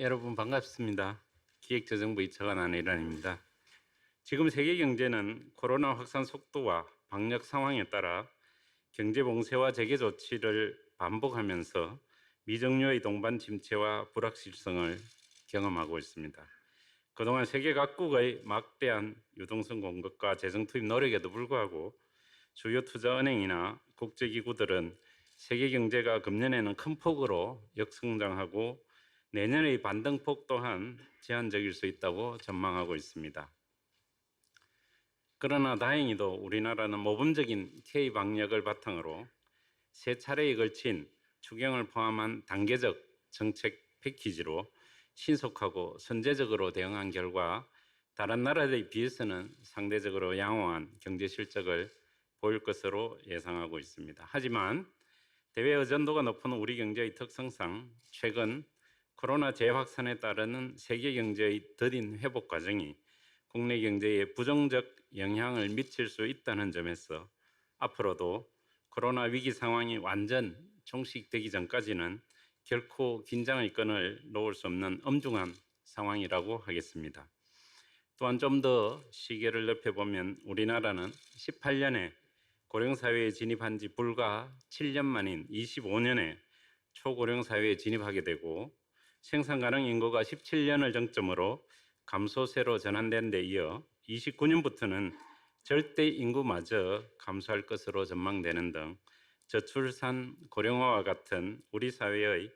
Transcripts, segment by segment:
여러분 반갑습니다. 기획재정부 이차관 안일환입니다. 지금 세계 경제는 코로나 확산 속도와 방역 상황에 따라 경제 봉쇄와 재개 조치를 반복하면서 미정유의 동반 침체와 불확실성을 경험하고 있습니다. 그동안 세계 각국의 막대한 유동성 공급과 재정 투입 노력에도 불구하고 주요 투자은행이나 국제기구들은 세계 경제가 금년에는 큰 폭으로 역성장하고 내년의 반등폭 또한 제한적일 수 있다고 전망하고 있습니다. 그러나 다행히도 우리나라는 모범적인 K-방역을 바탕으로 세 차례에 걸친 추경을 포함한 단계적 정책 패키지로 신속하고 선제적으로 대응한 결과 다른 나라들에 비해서는 상대적으로 양호한 경제 실적을 보일 것으로 예상하고 있습니다. 하지만 대외 의존도가 높은 우리 경제의 특성상 최근 코로나 재확산에 따르는 세계 경제의 더딘 회복 과정이 국내 경제에 부정적 영향을 미칠 수 있다는 점에서 앞으로도 코로나 위기 상황이 완전 종식되기 전까지는 결코 긴장의 끈을 놓을 수 없는 엄중한 상황이라고 하겠습니다. 또한 좀 더 시계를 넓혀보면 우리나라는 18년에 고령사회에 진입한 지 불과 7년 만인 25년에 초고령사회에 진입하게 되고 생산가능 인구가 17년을 정점으로 감소세로 전환된 데 이어 29년부터는 절대 인구마저 감소할 것으로 전망되는 등 저출산 고령화와 같은 우리 사회의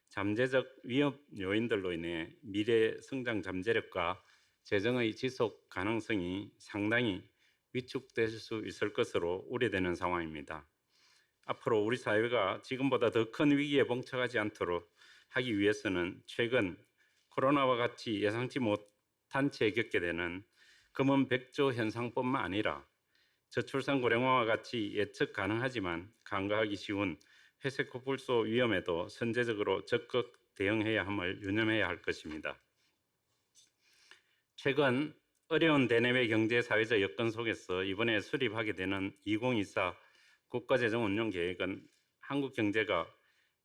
잠재적 위험 요인들로 인해 미래 성장 잠재력과 재정의 지속 가능성이 상당히 위축될 수 있을 것으로 우려되는 상황입니다. 앞으로 우리 사회가 지금보다 더 큰 위기에 봉착하지 않도록 하기 위해서는 최근 코로나와 같이 예상치 못한 채 겪게 되는 금은 백조 현상뿐만 아니라 저출산 고령화와 같이 예측 가능하지만 간과하기 쉬운 회색 코뿔소 위험에도 선제적으로 적극 대응해야 함을 유념해야 할 것입니다. 최근 어려운 대내외 경제 사회적 여건 속에서 이번에 수립하게 되는 2024 국가재정운용계획은 한국 경제가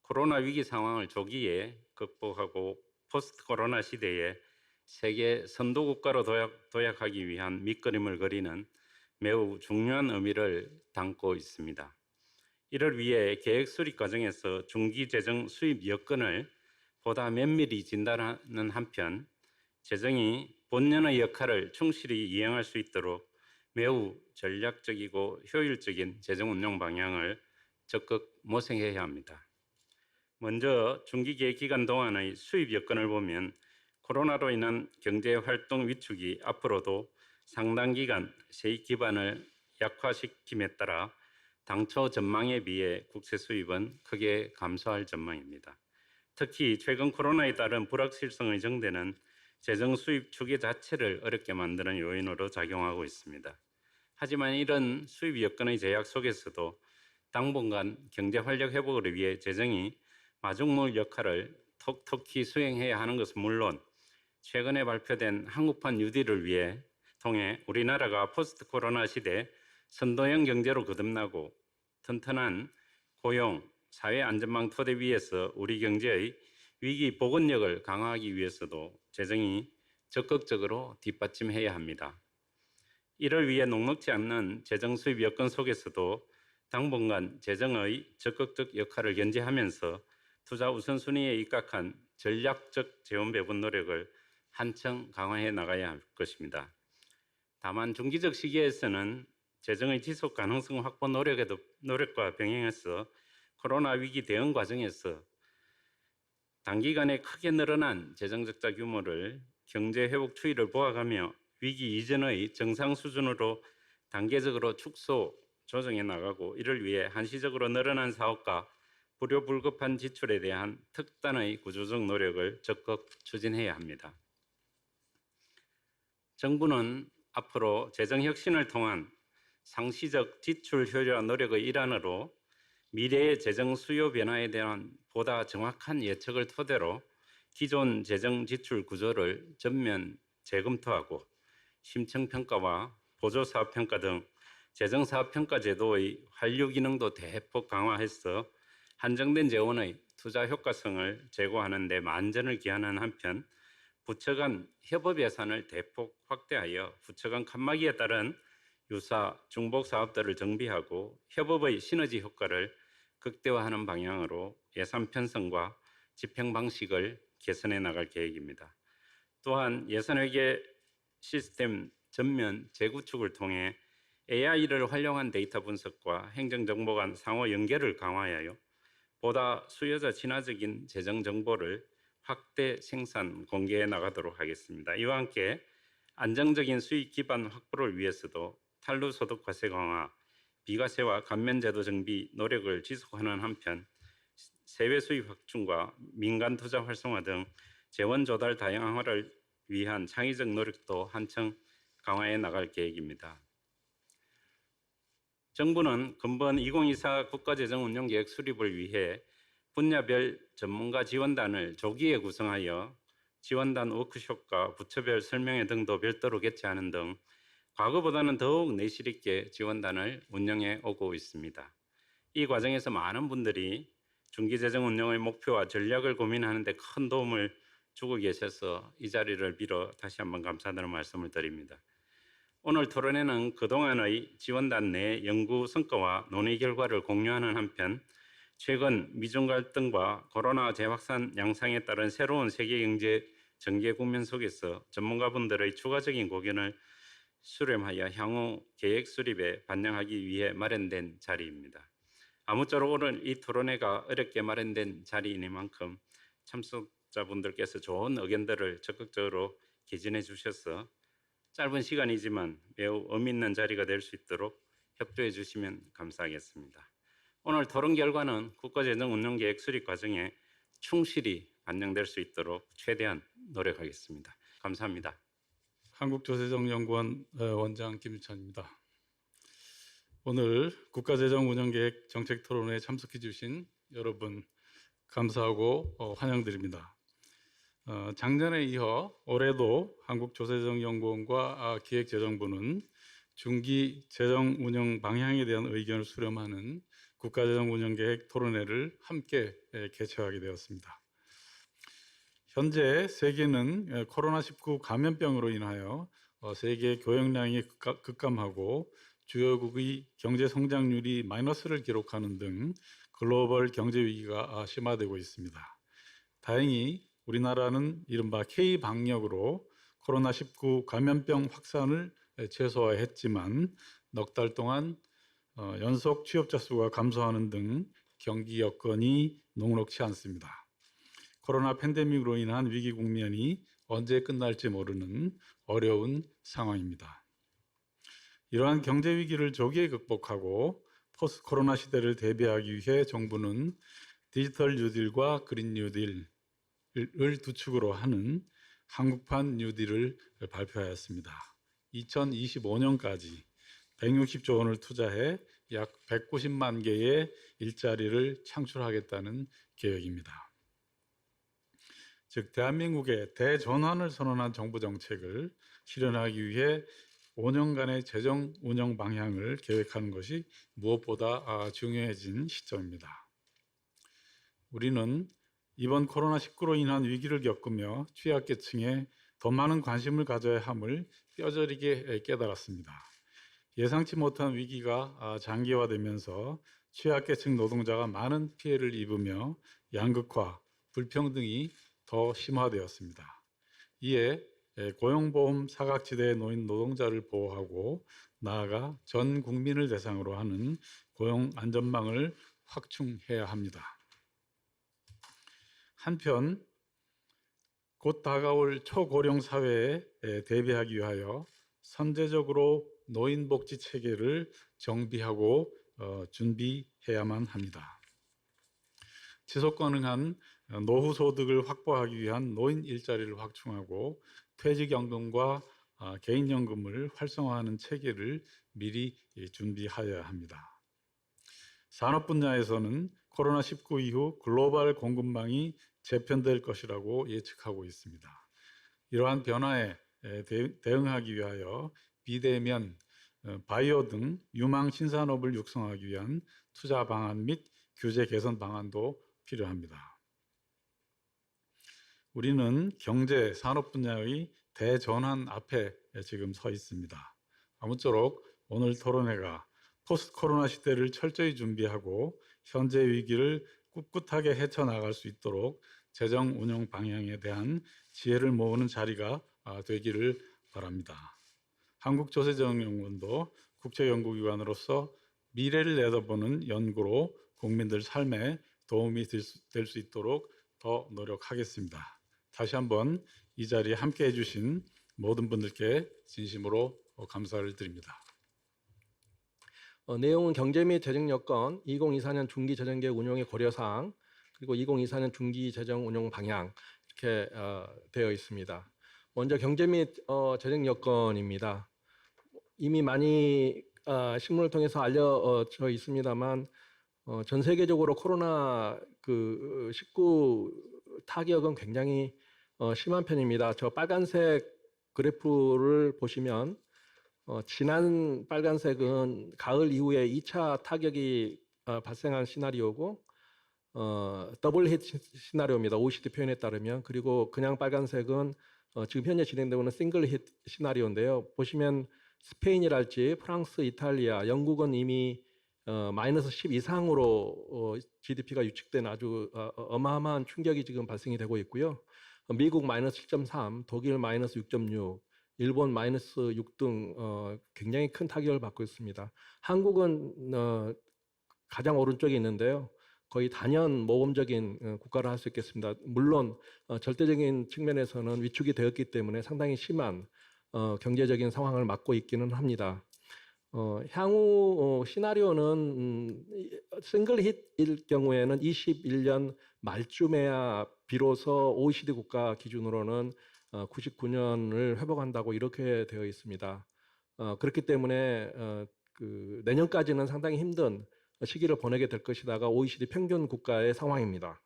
코로나 위기 상황을 조기에 극복하고 포스트 코로나 시대에 세계 선도국가로 도약하기 위한 밑그림을 그리는 매우 중요한 의미를 담고 있습니다. 이를 위해 계획 수립 과정에서 중기 재정 수입 여건을 보다 면밀히 진단하는 한편 재정이 본연의 역할을 충실히 이행할 수 있도록 매우 전략적이고 효율적인 재정 운용 방향을 적극 모색해야 합니다. 먼저 중기 계획 기간 동안의 수입 여건을 보면 코로나로 인한 경제 활동 위축이 앞으로도 상당 기간 세입 기반을 약화시킴에 따라 당초 전망에 비해 국채 수입은 크게 감소할 전망입니다. 특히 최근 코로나에 따른 불확실성의 정대는 재정 수입 추계 자체를 어렵게 만드는 요인으로 작용하고 있습니다. 하지만 이런 수입 여건의 제약 속에서도 당분간 경제 활력 회복을 위해 재정이 마중물 역할을 톡톡히 수행해야 하는 것은 물론 최근에 발표된 한국판 뉴딜을 통해 우리나라가 포스트 코로나 시대 선도형 경제로 거듭나고 튼튼한 고용, 사회 안전망 토대 위에서 우리 경제의 위기 복원력을 강화하기 위해서도 재정이 적극적으로 뒷받침해야 합니다. 이를 위해 녹록지 않는 재정 수입 여건 속에서도 당분간 재정의 적극적 역할을 견제하면서 투자 우선순위에 입각한 전략적 재원 배분 노력을 한층 강화해 나가야 할 것입니다. 다만 중기적 시기에서는 재정의 지속 가능성 확보 노력과 병행해서 코로나 위기 대응 과정에서 단기간에 크게 늘어난 재정 적자 규모를 경제 회복 추이를 보아가며 위기 이전의 정상 수준으로 단계적으로 축소, 조정해 나가고 이를 위해 한시적으로 늘어난 사업과 불효불급한 지출에 대한 특단의 구조적 노력을 적극 추진해야 합니다. 정부는 앞으로 재정혁신을 통한 상시적 지출 효율화 노력의 일환으로 미래의 재정 수요 변화에 대한 보다 정확한 예측을 토대로 기존 재정 지출 구조를 전면 재검토하고 심층평가와 보조사업평가 등 재정사업평가 제도의 환류 기능도 대폭 강화해서 한정된 재원의 투자 효과성을 제고하는 데 만전을 기하는 한편 부처 간 협업 예산을 대폭 확대하여 부처 간 칸막이에 따른 유사 중복 사업들을 정비하고 협업의 시너지 효과를 극대화하는 방향으로 예산 편성과 집행 방식을 개선해 나갈 계획입니다. 또한 예산회계 시스템 전면 재구축을 통해 AI를 활용한 데이터 분석과 행정정보 간 상호 연계를 강화하여 보다 수요자 친화적인 재정 정보를 확대 생산 공개해 나가도록 하겠습니다. 이와 함께 안정적인 수익 기반 확보를 위해서도 탄루소득 과세 강화, 비과세와 감면제도 정비 노력을 지속하는 한편 세외 수입 확충과 민간 투자 활성화 등 재원 조달 다양화를 위한 창의적 노력도 한층 강화해 나갈 계획입니다. 정부는 근본 2024 국가재정운용계획 수립을 위해 분야별 전문가 지원단을 조기에 구성하여 지원단 워크숍과 부처별 설명회 등도 별도로 개최하는 등 과거보다는 더욱 내실 있게 지원단을 운영해 오고 있습니다. 이 과정에서 많은 분들이 중기재정 운영의 목표와 전략을 고민하는 데 큰 도움을 주고 계셔서 이 자리를 빌어 다시 한번 감사드리는 말씀을 드립니다. 오늘 토론회는 그동안의 지원단 내 연구 성과와 논의 결과를 공유하는 한편 최근 미중 갈등과 코로나 재확산 양상에 따른 새로운 세계 경제 전개 국면 속에서 전문가분들의 추가적인 고견을 수렴하여 향후 계획 수립에 반영하기 위해 마련된 자리입니다. 아무쪼록 오늘 이 토론회가 어렵게 마련된 자리이니만큼 참석자분들께서 좋은 의견들을 적극적으로 개진해 주셔서 짧은 시간이지만 매우 의미 있는 자리가 될 수 있도록 협조해 주시면 감사하겠습니다. 오늘 토론 결과는 국가재정운용계획 수립 과정에 충실히 반영될 수 있도록 최대한 노력하겠습니다. 감사합니다. 한국조세정연구원 원장 김유찬입니다. 오늘 국가재정운영계획 정책토론회에 참석해 주신 여러분 감사하고 환영드립니다. 작년에 이어 올해도 한국조세정연구원과 기획재정부는 중기 재정 운영 방향에 대한 의견을 수렴하는 국가재정운영계획 토론회를 함께 개최하게 되었습니다. 현재 세계는 코로나19 감염병으로 인하여 세계 교역량이 급감하고 주요국의 경제 성장률이 마이너스를 기록하는 등 글로벌 경제 위기가 심화되고 있습니다. 다행히 우리나라는 이른바 K-방역으로 코로나19 감염병 확산을 최소화했지만 넉 달 동안 연속 취업자 수가 감소하는 등 경기 여건이 녹록치 않습니다. 코로나 팬데믹으로 인한 위기 국면이 언제 끝날지 모르는 어려운 상황입니다. 이러한 경제 위기를 조기에 극복하고 포스트 코로나 시대를 대비하기 위해 정부는 디지털 뉴딜과 그린 뉴딜을 두 축으로 하는 한국판 뉴딜을 발표하였습니다. 2025년까지 160조 원을 투자해 약 190만 개의 일자리를 창출하겠다는 계획입니다. 즉 대한민국의 대전환을 선언한 정부 정책을 실현하기 위해 5년간의 재정 운영 방향을 계획하는 것이 무엇보다 중요해진 시점입니다. 우리는 이번 코로나19로 인한 위기를 겪으며 취약계층에 더 많은 관심을 가져야 함을 뼈저리게 깨달았습니다. 예상치 못한 위기가 장기화되면서 취약계층 노동자가 많은 피해를 입으며 양극화, 불평등이 더 심화되었습니다. 이에 고용보험 사각지대에 놓인 노동자를 보호하고 나아가 전 국민을 대상으로 하는 고용 안전망을 확충해야 합니다. 한편 곧 다가올 초고령 사회에 대비하기 위하여 선제적으로 노인복지 체계를 정비하고 준비해야만 합니다. 지속 가능한 노후 소득을 확보하기 위한 노인 일자리를 확충하고 퇴직연금과 개인연금을 활성화하는 체계를 미리 준비하여야 합니다. 산업 분야에서는 코로나19 이후 글로벌 공급망이 재편될 것이라고 예측하고 있습니다. 이러한 변화에 대응하기 위하여 비대면, 바이오 등 유망 신산업을 육성하기 위한 투자 방안 및 규제 개선 방안도 필요합니다. 우리는 경제, 산업 분야의 대전환 앞에 지금 서 있습니다. 아무쪼록 오늘 토론회가 포스트 코로나 시대를 철저히 준비하고 현재 위기를 꿋꿋하게 헤쳐나갈 수 있도록 재정 운영 방향에 대한 지혜를 모으는 자리가 되기를 바랍니다. 한국조세정연구원도 국제연구기관으로서 미래를 내다보는 연구로 국민들 삶에 도움이 될 수 있도록 더 노력하겠습니다. 다시 한번 이 자리에 함께 해주신 모든 분들께 진심으로 감사를 드립니다. 내용은 경제 및 재정 여건, 2024년 중기 재정계획 운용의 고려사항, 그리고 2024년 중기 재정 운용 방향 이렇게 되어 있습니다. 먼저 경제 및 재정 여건입니다. 이미 많이 신문을 통해서 알려져 있습니다만 전 세계적으로 코로나 19 타격은 굉장히 심한 편입니다. 저 빨간색 그래프를 보시면 진한 빨간색은 가을 이후에 2차 타격이 발생한 시나리오고 더블 hit트 시나리오입니다. OECD 표현에 따르면. 그리고 그냥 빨간색은 지금 현재 진행되고 있는 싱글 히트 시나리오인데요. 보시면 스페인이랄지 프랑스, 이탈리아, 영국은 이미 마이너스 10 이상으로 GDP가 유축된 아주 어마어마한 충격이 지금 발생이 되고 있고요. 미국 마이너스 7.3, 독일 마이너스 6.6, 일본 마이너스 6 등 굉장히 큰 타격을 받고 있습니다. 한국은 가장 오른쪽에 있는데요. 거의 단연 모범적인 국가를 할 수 있겠습니다. 물론 절대적인 측면에서는 위축이 되었기 때문에 상당히 심한 경제적인 상황을 맞고 있기는 합니다. 향후 시나리오는 싱글 hit일 경우에는 21년 말쯤에야 비로소 OECD 국가 기준으로는 99년을 회복한다고 이렇게 되어 있습니다. 그렇기 때문에 내년까지는 상당히 힘든 시기를 보내게 될 것이다가 OECD 평균 국가의 상황입니다.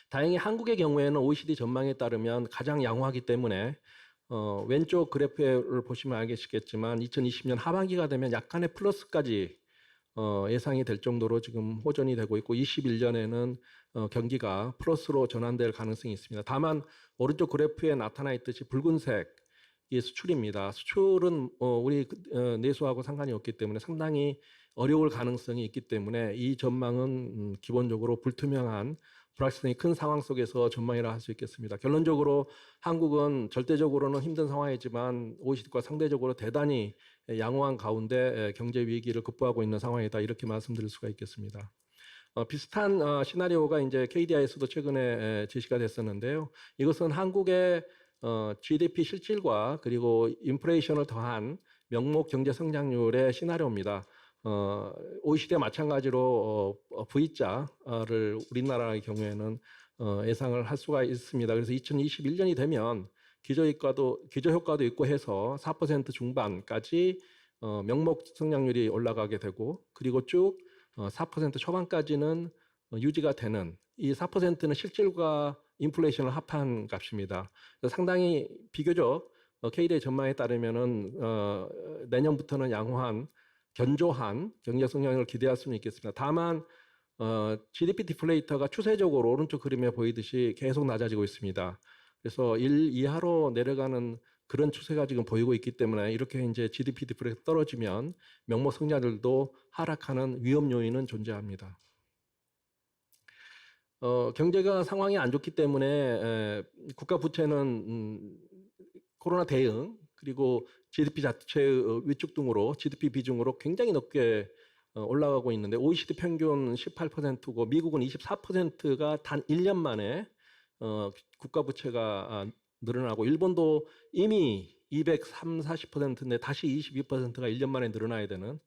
다행히 한국의 경우에는 OECD 전망에 따르면 가장 양호하기 때문에 왼쪽 그래프를 보시면 알겠지만 2020년 하반기가 되면 약간의 플러스까지 예상이 될 정도로 지금 호전이 되고 있고 21년에는 경기가 플러스로 전환될 가능성이 있습니다. 다만 오른쪽 그래프에 나타나 있듯이 붉은색이 수출입니다. 수출은 우리 내수하고 상관이 없기 때문에 상당히 어려울 가능성이 있기 때문에 이 전망은 기본적으로 불투명한 불확실성이 큰 상황 속에서 전망이라 할 수 있겠습니다. 결론적으로 한국은 절대적으로는 힘든 상황이지만 OECD과 상대적으로 대단히 양호한 가운데 경제 위기를 극복하고 있는 상황이다 이렇게 말씀드릴 수가 있겠습니다. 비슷한 시나리오가 이제 KDI에서도 최근에 제시가 됐었는데요. 이것은 한국의 GDP 실질과 그리고 인플레이션을 더한 명목 경제 성장률의 시나리오입니다. OECD와 마찬가지로 V자를 우리나라의 경우에는 예상을 할 수가 있습니다. 그래서 2021년이 되면 기저효과도 있고 해서 4% 중반까지 명목 성장률이 올라가게 되고 그리고 쭉 4% 초반까지는 유지가 되는 이 4%는 실질과 인플레이션을 합한 값입니다. 상당히 비교적 KDI 전망에 따르면은 내년부터는 양호한 견조한 경제 성장을 기대할 수는 있겠습니다. 다만 GDP 디플레이터가 추세적으로 오른쪽 그림에 보이듯이 계속 낮아지고 있습니다. 그래서 1 이하로 내려가는 그런 추세가 지금 보이고 있기 때문에 이렇게 이제 GDP 디플레이터 떨어지면 명목 성장률도 하락하는 위험 요인은 존재합니다. 경제가 상황이 안 좋기 때문에 국가 부채는 코로나 대응 그리고 GDP 자체의 위축 등으로 GDP 비중으로 굉장히 높게 올라가고 있는데 OECD 평균 18%고 미국은 24%가 단 1년 만에 국가 부채가 늘어나고 일본도 이미 230, 40%인데 다시 22%가 1년 만에 늘어나야 되는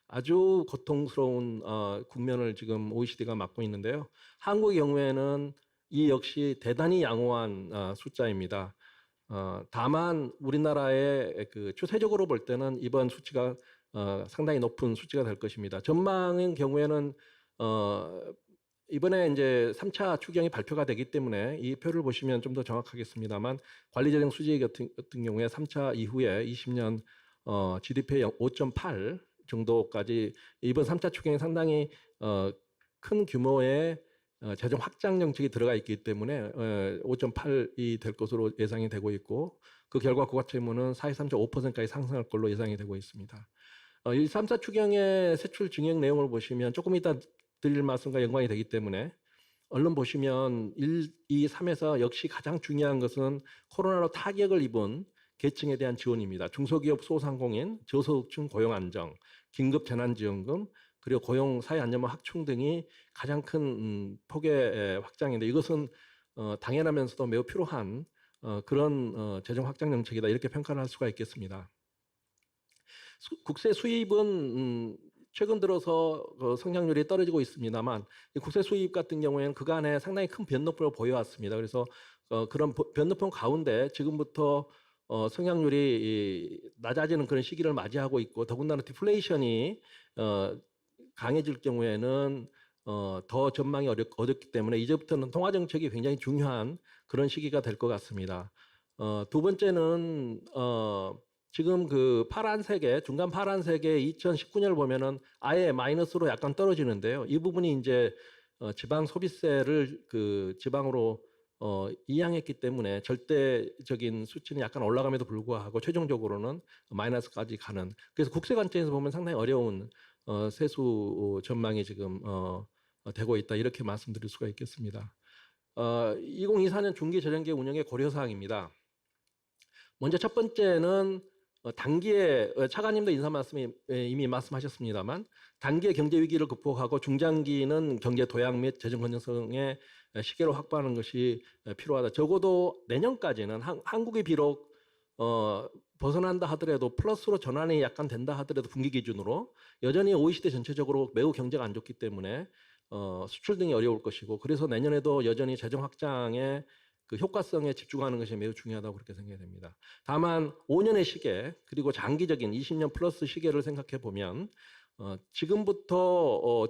아주 고통스러운 국면을 지금 OECD가 맞고 있는데요. 한국의 경우에는 이 역시 대단히 양호한 숫자입니다. 다만 우리나라의 추세적으로 볼 때는 이번 수치가 상당히 높은 수치가 될 것입니다. 전망의 경우에는 이번에 이제 3차 추경이 발표가 되기 때문에 이 표를 보시면 좀 더 정확하겠습니다만 관리재정 수지 같은 경우에 3차 이후에 20년 GDP의 5.8 정도까지 이번 3차 추경이 상당히 큰 규모의 재정 확장 정책이 들어가 있기 때문에 5.8이 될 것으로 예상이 되고 있고 그 결과 국가채무는 43.5%까지 상승할 걸로 예상이 되고 있습니다. 1, 3, 4 추경의 세출 증액 내용을 보시면 조금 이따 드릴 말씀과 연관이 되기 때문에 얼른 보시면 1, 2, 3에서 역시 가장 중요한 것은 코로나로 타격을 입은 계층에 대한 지원입니다. 중소기업 소상공인, 저소득층 고용 안정, 긴급 재난지원금, 그리고 고용 사회 안전망 확충 등이 가장 큰 폭의 확장인데 이것은 당연하면서도 매우 필요한 그런 재정 확장 정책이다 이렇게 평가를 할 수가 있겠습니다. 국세 수입은 최근 들어서 성장률이 떨어지고 있습니다만 국세 수입 같은 경우에는 그간에 상당히 큰 변동폭을 보여왔습니다. 그래서 그런 변동폭 가운데 지금부터 성장률이 낮아지는 그런 시기를 맞이하고 있고 더군다나 디플레이션이 강해질 경우에는 더 전망이 어렵기 때문에 이제부터는 통화 정책이 굉장히 중요한 그런 시기가 될 것 같습니다. 두 번째는 지금 그 파란색의 중간 파란색의 2019년을 보면은 아예 마이너스로 약간 떨어지는데요. 이 부분이 이제 지방 소비세를 그 지방으로 이양했기 때문에 절대적인 수치는 약간 올라감에도 불구하고 최종적으로는 마이너스까지 가는. 그래서 국세 관점에서 보면 상당히 어려운 세수 전망이 지금 되고 있다 이렇게 말씀드릴 수가 있겠습니다. 2024년 중기 재정계획 운영의 고려사항입니다. 먼저 첫 번째는 단기에 차관님도 인사 말씀에 이미 말씀하셨습니다만 단기의 경제 위기를 극복하고 중장기는 경제 도약 및 재정 건전성의 시계로 확보하는 것이 필요하다. 적어도 내년까지는 한국이 비록 벗어난다 하더라도 플러스로 전환이 약간 된다 하더라도 분기 기준으로 여전히 OECD 전체적으로 매우 경제가 안 좋기 때문에 수출 등이 어려울 것이고 그래서 내년에도 여전히 재정 확장에 그 효과성에 집중하는 것이 매우 중요하다고 그렇게 생각이 됩니다. 다만 5년의 시계 그리고 장기적인 20년 플러스 시계를 생각해 보면 지금부터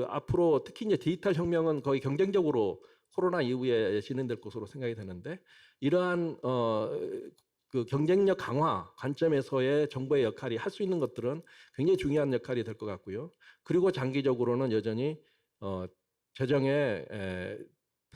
앞으로 특히 이제 디지털 혁명은 거의 경쟁적으로 코로나 이후에 진행될 것으로 생각이 되는데 이러한 그 경쟁력 강화 관점에서의 정부의 역할이 할 수 있는 것들은 굉장히 중요한 역할이 될 것 같고요. 그리고 장기적으로는 여전히 재정의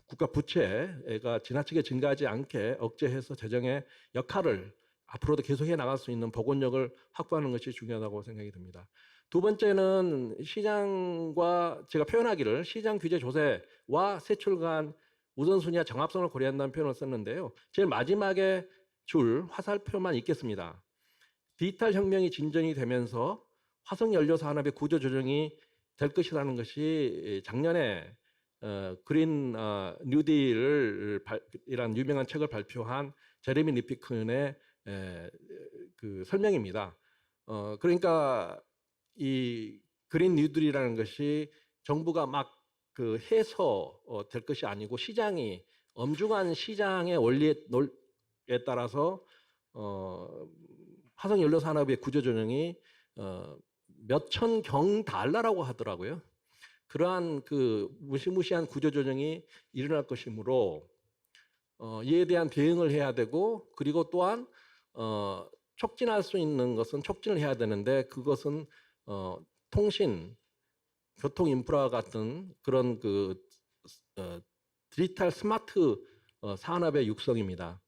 국가 부채가 지나치게 증가하지 않게 억제해서 재정의 역할을 앞으로도 계속해 나갈 수 있는 복원력을 확보하는 것이 중요하다고 생각이 듭니다. 두 번째는 시장과 제가 표현하기를 시장 규제 조세와 세출 간 우선순위와 정합성을 고려한다는 표현을 썼는데요. 제일 마지막에 줄 화살표만 있겠습니다. 디지털 혁명이 진전이 되면서 화석연료 산업의 구조 조정이 될 것이라는 것이 작년에 그린 뉴딜이라는 유명한 책을 발표한 제레미 리피큰의 그 설명입니다. 그러니까 이 그린 뉴딜이라는 것이 정부가 막 그 해서 될 것이 아니고 시장이 엄중한 시장의 원리에 따라서 화석연료 산업의 구조 조정이 몇천 경 달러라고 하더라고요. 그러한 그 무시무시한 구조 조정이 일어날 것이므로 이에 대한 대응을 해야 되고 그리고 또한 촉진할 수 있는 것은 촉진을 해야 되는데 그것은 통신, 교통 인프라 같은 그런 그 디지털 스마트 산업의 육성입니다.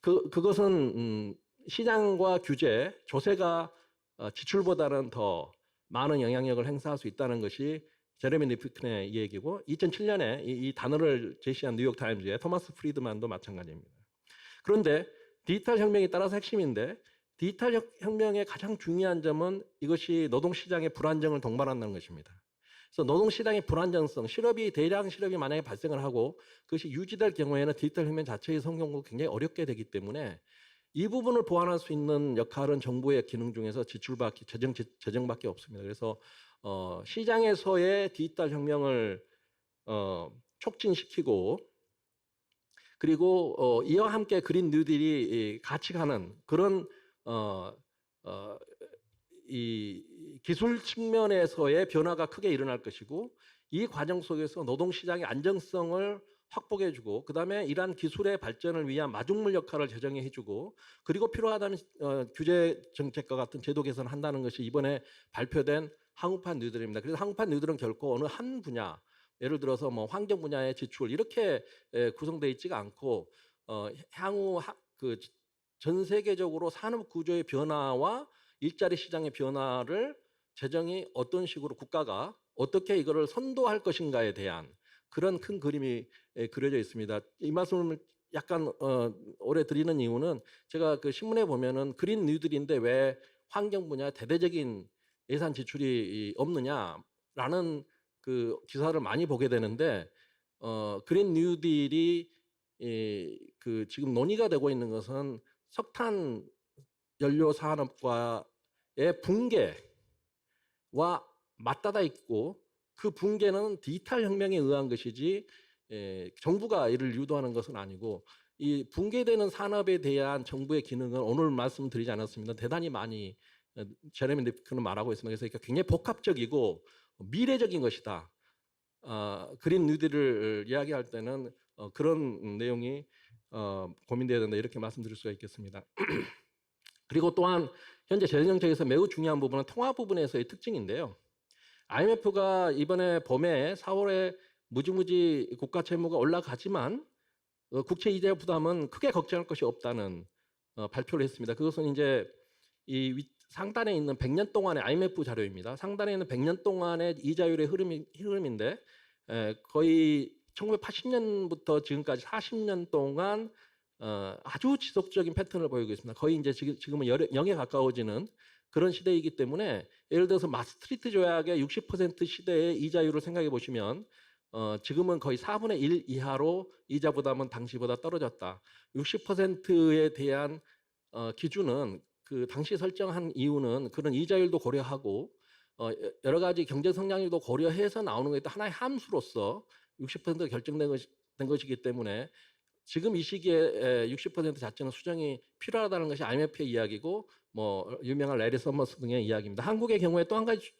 그것은 시장과 규제, 조세가 지출보다는 더 많은 영향력을 행사할 수 있다는 것이 제레미 리피튼의 얘기고 2007년에 이 단어를 제시한 뉴욕타임즈의 토마스 프리드만도 마찬가지입니다. 그런데 디지털 혁명이 따라서 핵심인데 디지털 혁명의 가장 중요한 점은 이것이 노동시장의 불안정을 동반한다는 것입니다. 그래서 노동시장의 불안정성, 대량 실업이 만약에 발생을 하고 그것이 유지될 경우에는 디지털 혁명 자체의 성공도 굉장히 어렵게 되기 때문에 이 부분을 보완할 수 있는 역할은 정부의 기능 중에서 재정밖에 없습니다. 그래서 시장에서의 디지털 혁명을 촉진시키고 그리고 이와 함께 그린 뉴딜이 같이 가는 그런 이 기술 측면에서의 변화가 크게 일어날 것이고 이 과정 속에서 노동시장의 안정성을 확보해주고 그다음에 이러한 기술의 발전을 위한 마중물 역할을 재정에 해주고 그리고 필요하다는 규제 정책과 같은 제도 개선을 한다는 것이 이번에 발표된 한국판 뉴딜입니다. 그래서 한국판 뉴딜은 결코 어느 한 분야 예를 들어서 뭐 환경 분야의 지출 이렇게 구성되어 있지가 않고 향후 그 전 세계적으로 산업 구조의 변화와 일자리 시장의 변화를 재정이 어떤 식으로 국가가 어떻게 이거를 선도할 것인가에 대한 그런 큰 그림이 그려져 있습니다. 이 말씀을 약간 오래 드리는 이유는 제가 그 신문에 보면은 그린 뉴딜인데 왜 환경 분야에 대대적인 예산 지출이 없느냐라는 그 기사를 많이 보게 되는데 그린 뉴딜이 그 지금 논의가 되고 있는 것은 석탄 연료 산업과의 붕괴와 맞닿아 있고 그 붕괴는 디지털 혁명에 의한 것이지 정부가 이를 유도하는 것은 아니고 이 붕괴되는 산업에 대한 정부의 기능은 오늘 말씀드리지 않았습니다. 대단히 많이 제레미 리프크는 말하고 있습니다. 그래서 굉장히 복합적이고 미래적인 것이다. 그린 뉴딜을 이야기할 때는 그런 내용이 고민되어야 된다 이렇게 말씀드릴 수가 있겠습니다. 그리고 또한 현재 재정 정책에서 매우 중요한 부분은 통화 부분에서의 특징인데요. IMF가 이번에 봄에 4월에 무지무지 국가 채무가 올라가지만 국채 이자 부담은 크게 걱정할 것이 없다는 발표를 했습니다. 그것은 이제 이 상단에 있는 100년 동안의 IMF 자료입니다. 상단에 있는 100년 동안의 이자율의 흐름인데 거의 1980년부터 지금까지 40년 동안 아주 지속적인 패턴을 보이고 있습니다. 거의 이제 지금은 0에 가까워지는 그런 시대이기 때문에 예를 들어서 마스트리트 조약의 60% 시대의 이자율을 생각해 보시면 지금은 거의 4분의 1 이하로 이자 부담은 당시보다 떨어졌다. 60%에 대한 기준은 그 당시 설정한 이유는 그런 이자율도 고려하고 여러 가지 경제 성장률도 고려해서 나오는 것도 하나의 함수로서 60%가 결정된 것이기 때문에 지금 이 시기에 60% 자체는 수정이 필요하다는 것이 IMF의 이야기고 뭐 유명한 레리 서머스 등의 이야기입니다. 한국의 경우에 또 한 가지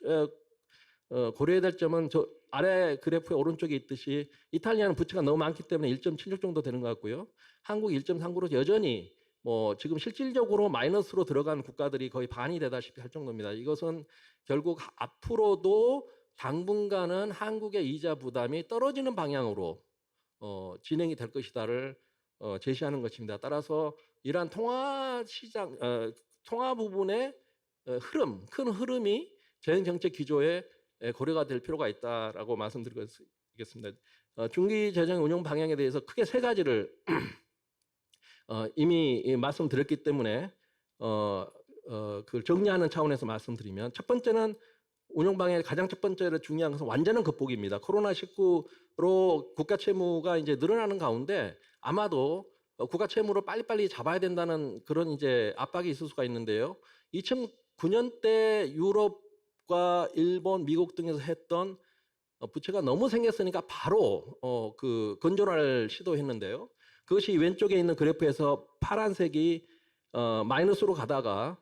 고려해야 될 점은 저 아래 그래프의 오른쪽에 있듯이 이탈리아는 부채가 너무 많기 때문에 1.76 정도 되는 것 같고요. 한국이 1.39로 여전히 뭐 지금 실질적으로 마이너스로 들어간 국가들이 거의 반이 되다시피 할 정도입니다. 이것은 결국 앞으로도 당분간은 한국의 이자 부담이 떨어지는 방향으로 진행이 될 것이다를 제시하는 것입니다. 따라서 이러한 통화 시장, 통화 부분의 흐름, 큰 흐름이 재정 정책 기조에 고려가 될 필요가 있다라고 말씀드리겠습니다. 중기 재정 운용 방향에 대해서 크게 세 가지를 이미 말씀드렸기 때문에 그걸 정리하는 차원에서 말씀드리면 첫 번째는 운용 방향의 가장 첫 번째로 중요한 것은 완전한 극복입니다. 코로나19로 국가 채무가 이제 늘어나는 가운데 아마도 국가 채무를 빨리빨리 잡아야 된다는 그런 이제 압박이 있을 수가 있는데요. 2009년 때 유럽과 일본, 미국 등에서 했던 부채가 너무 생겼으니까 바로 그 건전화를 시도했는데요. 그것이 왼쪽에 있는 그래프에서 파란색이 마이너스로 가다가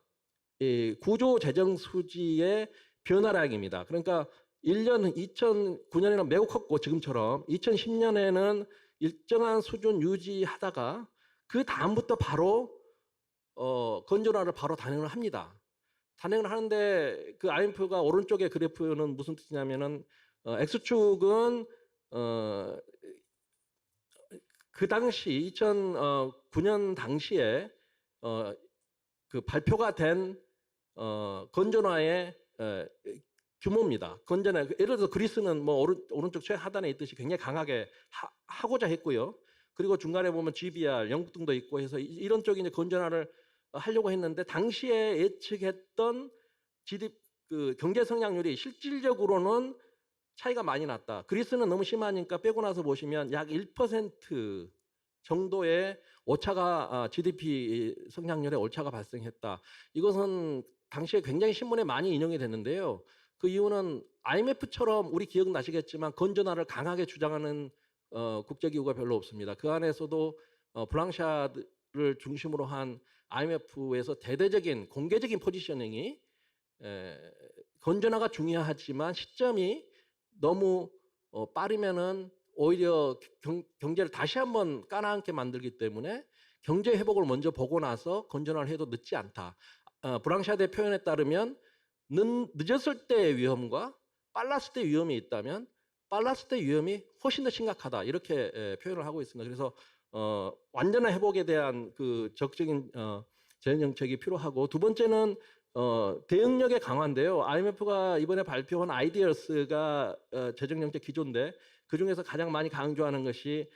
이 구조 재정 수지의 변화량입니다. 그러니까 1년 2009년에는 매우 컸고 지금처럼 2010년에는 일정한 수준 유지하다가 그 다음부터 바로 건전화를 바로 단행을 합니다. 단행을 하는데 그 IMF가 오른쪽의 그래프는 무슨 뜻이냐면은 X축은 그 당시 2009년 당시에 그 발표가 된 건전화의 규모입니다. 건전화 예를 들어서 그리스는 뭐 오른쪽 최하단에 있듯이 굉장히 강하게 하고자 했고요. 그리고 중간에 보면 GBR, 영국 등도 있고 해서 이런 쪽이 이제 건전화를 하려고 했는데 당시에 예측했던 GDP 그 경제 성장률이 실질적으로는 차이가 많이 났다. 그리스는 너무 심하니까 빼고 나서 보시면 약 1% 정도의 오차가 GDP 성장률에 오차가 발생했다. 이것은 당시에 굉장히 신문에 많이 인용이 됐는데요. 그 이유는 IMF처럼 우리 기억나시겠지만 건전화를 강하게 주장하는 국제기구가 별로 없습니다. 그 안에서도 블랑샤드를 중심으로 한 IMF에서 대대적인 공개적인 포지셔닝이 건전화가 중요하지만 시점이 너무 빠르면은 오히려 경제를 다시 한번 까나앉게 만들기 때문에 경제 회복을 먼저 보고 나서 건전화를 해도 늦지 않다. 브랑샤드의 표현에 따르면 늦었을 때의 위험과 빨랐을 때의 위험이 있다면 빨랐을 때 위험이 훨씬 더 심각하다 이렇게 표현을 하고 있습니다. 그래서 완전한 회복에 대한 그 적극적인 재정 정책이 필요하고 두 번째는 대응력의 강화인데요. IMF가 이번에 발표한 아이디어스가 재정 정책 기조인데 그 중에서 가장 많이 강조하는 것이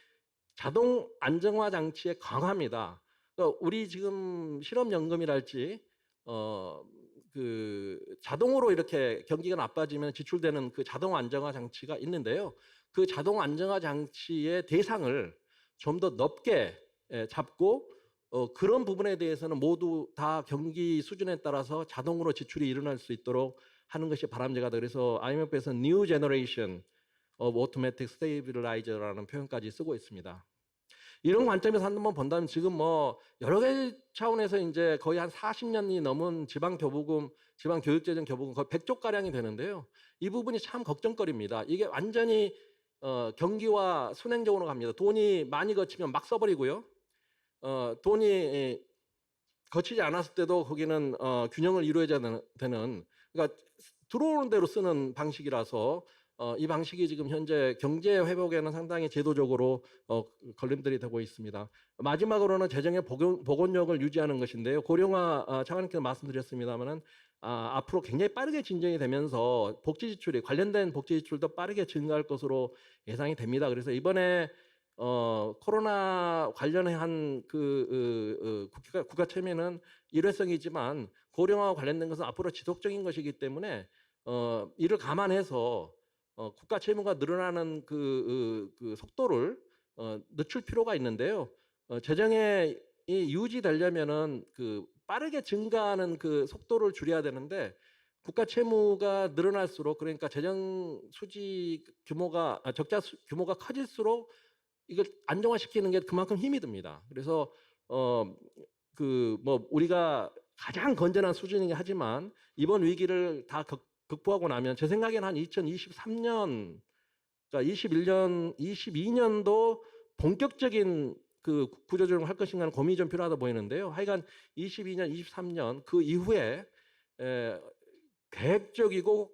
자동 안정화 장치의 강화입니다. 그러니까 우리 지금 실업연금이랄지 그 자동으로 이렇게 경기가 나빠지면 지출되는 그 자동 안정화 장치가 있는데요. 그 자동 안정화 장치의 대상을 좀 더 넓게 잡고 그런 부분에 대해서는 모두 다 경기 수준에 따라서 자동으로 지출이 일어날 수 있도록 하는 것이 바람직하다. 그래서 IMF에서는 New Generation of Automatic Stabilizer라는 표현까지 쓰고 있습니다. 이런 관점에서 한번 본다면 지금 뭐 여러 가지 차원에서 이제 거의 한 40년이 넘은 지방 교부금, 지방 교육재정 교부금 거의 100조 가량이 되는데요. 이 부분이 참 걱정거리입니다. 이게 완전히 경기와 순행적으로 갑니다. 돈이 많이 거치면 막 써버리고요. 돈이 거치지 않았을 때도 거기는 균형을 이루어야 되는 그러니까 들어오는 대로 쓰는 방식이라서 이 방식이 지금 현재 경제 회복에는 상당히 제도적으로 걸림돌이 되고 있습니다. 마지막으로는 재정의 복원력을 유지하는 것인데요. 고령화 차관님께서 말씀드렸습니다만은 앞으로 굉장히 빠르게 진정이 되면서 복지 지출이 관련된 복지 지출도 빠르게 증가할 것으로 예상이 됩니다. 그래서 이번에 코로나 관련한 그 국가 채무는 일회성이지만 고령화와 관련된 것은 앞으로 지속적인 것이기 때문에 이를 감안해서 국가 채무가 늘어나는 그 속도를 늦출 필요가 있는데요. 재정이 유지되려면은 그 빠르게 증가하는 그 속도를 줄여야 되는데 국가 채무가 늘어날수록 그러니까 재정 수지 규모가 적자 규모가 커질수록 이걸 안정화시키는 게 그만큼 힘이 듭니다. 그래서 그 뭐 우리가 가장 건전한 수준이긴 하지만 이번 위기를 다 극복하고 나면 제 생각에는 한 2023년, 그러니까 21년, 22년도 본격적인 그 구조조정을 할 것인가는 고민이 좀 필요하다 보이는데요. 하여간 22년, 23년 그 이후에 계획적이고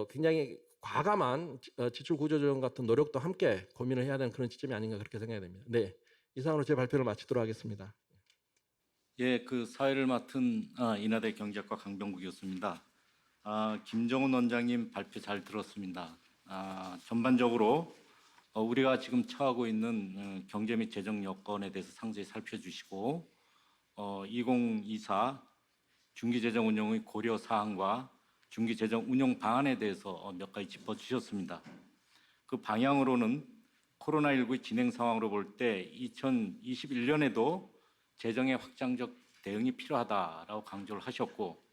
굉장히 과감한 지출 구조조정 같은 노력도 함께 고민을 해야 되는 그런 시점이 아닌가 그렇게 생각이 됩니다. 네, 이상으로 제 발표를 마치도록 하겠습니다. 예, 그 사회를 맡은 인하대 경제학과 강병구 교수입니다. 김정은 원장님 발표 잘 들었습니다. 전반적으로 우리가 지금 처하고 있는 경제 및 재정 여건에 대해서 상세히 살펴주시고 2024 중기재정 운영의 고려 사항과 중기재정 운영 방안에 대해서 몇 가지 짚어주셨습니다. 그 방향으로는 코로나19의 진행 상황으로 볼 때 2021년에도 재정의 확장적 대응이 필요하다라고 강조를 하셨고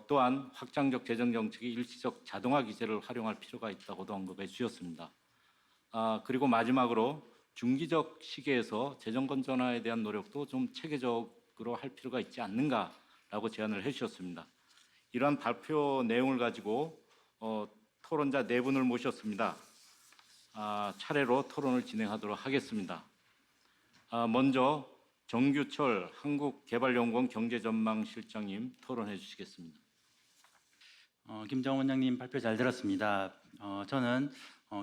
또한 확장적 재정 정책의 일시적 자동화 기제를 활용할 필요가 있다고도 언급해 주셨습니다. 그리고 마지막으로 중기적 시기에서 재정 건전화에 대한 노력도 좀 체계적으로 할 필요가 있지 않는가라고 제안을 해주셨습니다. 이러한 발표 내용을 가지고 토론자 4분을 모셨습니다. 차례로 토론을 진행하도록 하겠습니다. 먼저 정규철 한국개발연구원 경제전망실장님 토론해 주시겠습니다. 김정은 원장님 발표 잘 들었습니다. 저는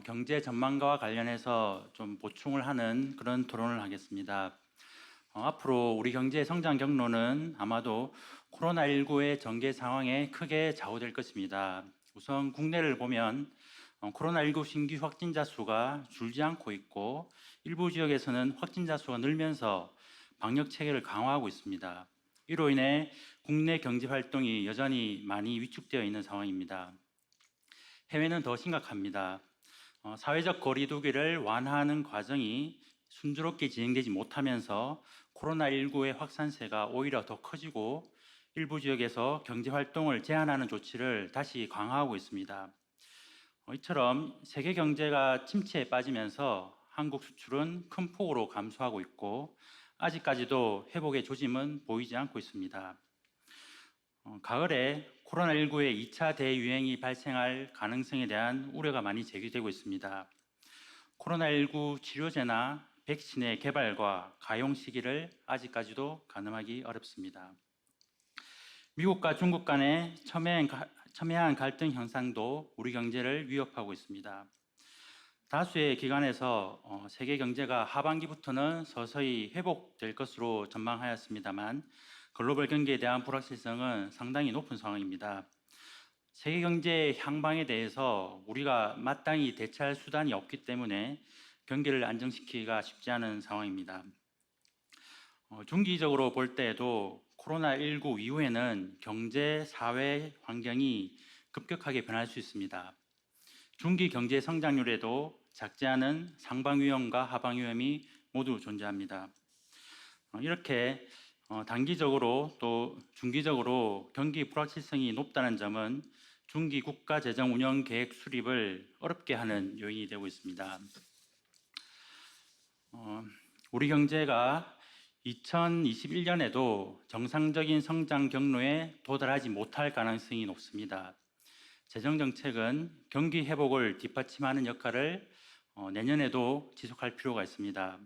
경제 전망과와 관련해서 좀 보충을 하는 그런 토론을 하겠습니다. 앞으로 우리 경제 성장 경로는 아마도 코로나19의 전개 상황에 크게 좌우될 것입니다. 우선 국내를 보면 코로나19 신규 확진자 수가 줄지 않고 있고 일부 지역에서는 확진자 수가 늘면서 방역 체계를 강화하고 있습니다. 이로 인해 국내 경제 활동이 여전히 많이 위축되어 있는 상황입니다. 해외는 더 심각합니다. 사회적 거리 두기를 완화하는 과정이 순조롭게 진행되지 못하면서 코로나19의 확산세가 오히려 더 커지고 일부 지역에서 경제 활동을 제한하는 조치를 다시 강화하고 있습니다. 이처럼 세계 경제가 침체에 빠지면서 한국 수출은 큰 폭으로 감소하고 있고 아직까지도 회복의 조짐은 보이지 않고 있습니다. 가을에 코로나19의 2차 대유행이 발생할 가능성에 대한 우려가 많이 제기되고 있습니다. 코로나19 치료제나 백신의 개발과 가용 시기를 아직까지도 가늠하기 어렵습니다. 미국과 중국 간의 첨예한 갈등 현상도 우리 경제를 위협하고 있습니다. 다수의 기관에서 세계 경제가 하반기부터는 서서히 회복될 것으로 전망하였습니다만 글로벌 경기에 대한 불확실성은 상당히 높은 상황입니다. 세계 경제의 향방에 대해서 우리가 마땅히 대처할 수단이 없기 때문에 경기를 안정시키기가 쉽지 않은 상황입니다. 중기적으로 볼 때에도 코로나19 이후에는 경제, 사회 환경이 급격하게 변할 수 있습니다. 중기 경제 성장률에도 작지 않은 상방 위험과 하방 위험이 모두 존재합니다. 이렇게 단기적으로 또 중기적으로 경기 불확실성이 높다는 점은 중기 국가 재정 운영 계획 수립을 어렵게 하는 요인이 되고 있습니다. 우리 경제가 2021년에도 정상적인 성장 경로에 도달하지 못할 가능성이 높습니다. 재정 정책은 경기 회복을 뒷받침하는 역할을 내년에도 지속할 필요가 있습니다.